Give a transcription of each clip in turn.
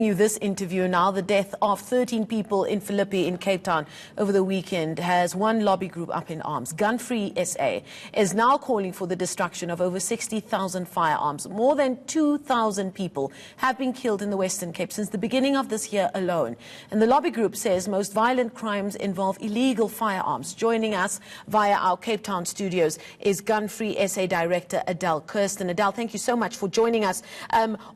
You this interview now. The death of 13 people in Philippi in Cape Town over the weekend has one lobby group up in arms. Gun Free SA is now calling for the destruction of over 60,000 firearms. More than 2,000 people have been killed in the Western Cape since the beginning of this year alone. And the lobby group says most violent crimes involve illegal firearms. Joining us via our Cape Town studios is Gun Free SA Director Adele Kirsten. Adele, thank you so much for joining us.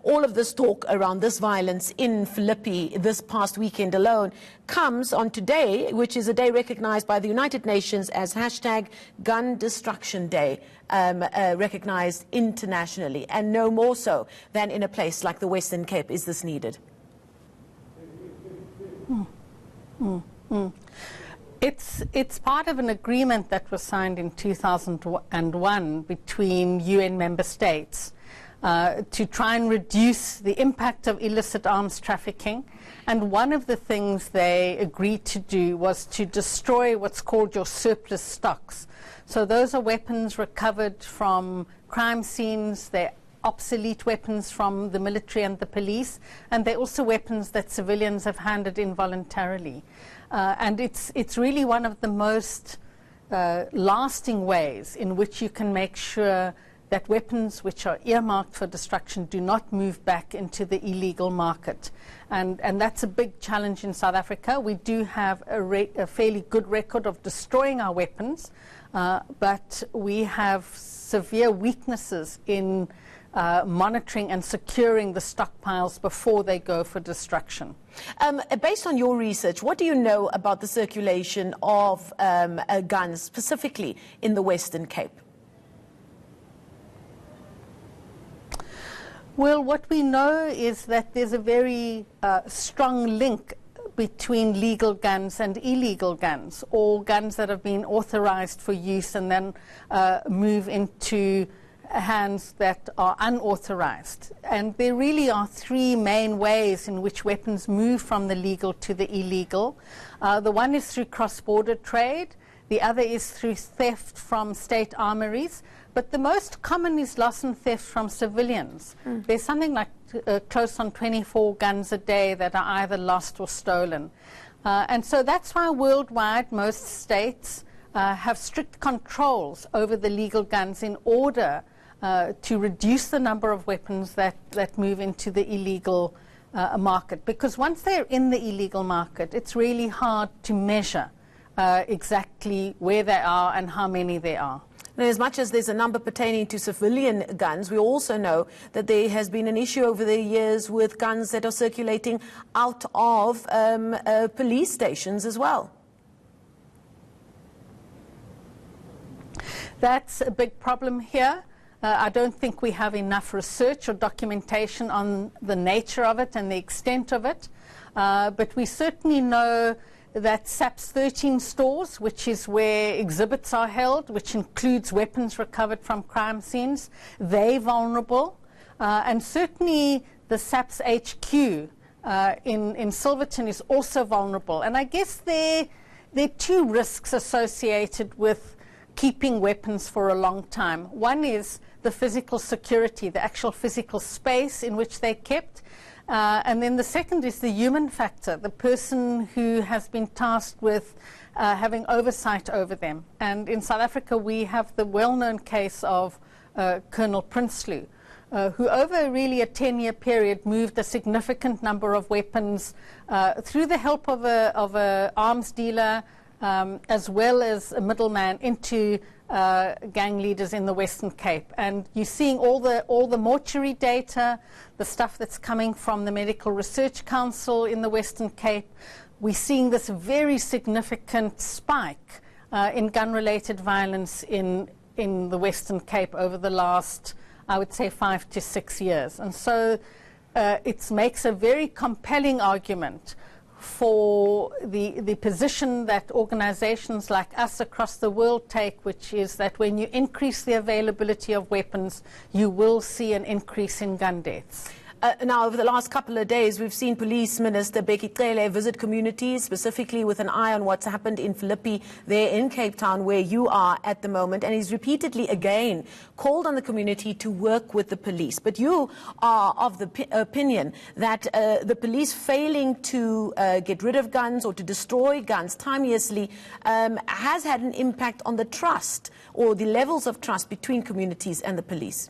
All of this talk around this violence in Philippi this past weekend alone comes on today, which is a day recognized by the United Nations as hashtag Gun Destruction Day, recognized internationally, and no more so than in a place like the Western Cape is this needed. It's part of an agreement that was signed in 2001 between UN member states to try and reduce the impact of illicit arms trafficking. And one of the things they agreed to do was to destroy what's called your surplus stocks. So those are weapons recovered from crime scenes, they're obsolete weapons from the military and the police, and they're also weapons that civilians have handed in voluntarily. And it's really one of the most lasting ways in which you can make sure that weapons which are earmarked for destruction do not move back into the illegal market. And that's a big challenge in South Africa. We do have a fairly good record of destroying our weapons, but we have severe weaknesses in monitoring and securing the stockpiles before they go for destruction. Based on your research, what do you know about the circulation of guns, specifically in the Western Cape? Well, what we know is that there's a very strong link between legal guns and illegal guns, or guns that have been authorized for use and then move into hands that are unauthorized. And there really are three main ways in which weapons move from the legal to the illegal. The one is through cross-border trade. The other is through theft from state armories. But the most common is loss and theft from civilians. There's something like close on 24 guns a day that are either lost or stolen. And so that's why worldwide most states have strict controls over the legal guns in order to reduce the number of weapons that move into the illegal market. Because once they're in the illegal market, it's really hard to measure exactly where they are and how many there are. Now, as much as there's a number pertaining to civilian guns, we also know that there has been an issue over the years with guns that are circulating out of police stations as well. That's a big problem here. I don't think we have enough research or documentation on the nature of it and the extent of it. But we certainly know that SAP's 13 stores, which is where exhibits are held, which includes weapons recovered from crime scenes, they're vulnerable. And certainly the SAP's HQ in Silverton is also vulnerable. And I guess there are two risks associated with keeping weapons for a long time. One is the physical security, the actual physical space in which they're kept. And then the second is the human factor, the person who has been tasked with having oversight over them. And in South Africa, we have the well-known case of Colonel Prinsloo, who over really a 10-year period moved a significant number of weapons through the help of a arms dealer as well as a middleman into gang leaders in the Western Cape. And you're seeing all the mortuary data, the stuff that's coming from the Medical Research Council in the Western Cape. We're seeing this very significant spike in gun-related violence in the Western Cape over the last, I would say, 5 to 6 years. And so it makes a very compelling argument for the position that organizations like us across the world take, which is that when you increase the availability of weapons, you will see an increase in gun deaths. Now, over the last couple of days, we've seen Police Minister Becky Cele visit communities, specifically with an eye on what's happened in Philippi, there in Cape Town, where you are at the moment. And he's repeatedly, again, called on the community to work with the police. But you are of the opinion that the police failing to get rid of guns or to destroy guns timeously has had an impact on the trust or the levels of trust between communities and the police.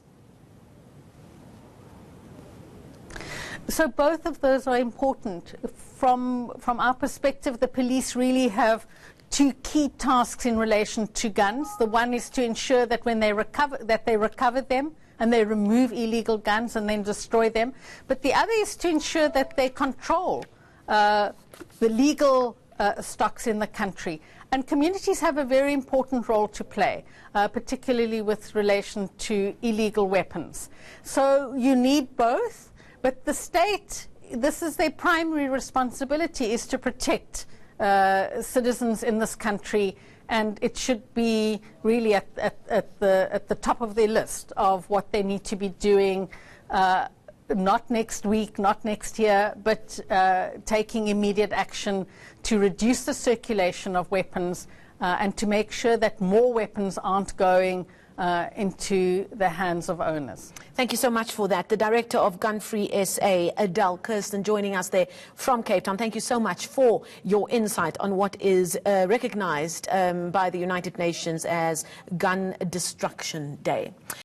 So both of those are important. From our perspective, the police really have two key tasks in relation to guns. The one is to ensure that when they recover them and they remove illegal guns and then destroy them. But the other is to ensure that they control the legal stocks in the country. And communities have a very important role to play, particularly with relation to illegal weapons. So you need both. But the state, this is their primary responsibility, is to protect citizens in this country, and it should be really at the top of their list of what they need to be doing, not next week, not next year, but taking immediate action to reduce the circulation of weapons and to make sure that more weapons aren't going into the hands of owners. Thank you so much for that. The Director of Gun Free SA, Adele Kirsten, joining us there from Cape Town. Thank you so much for your insight on what is recognized by the United Nations as Gun Destruction Day.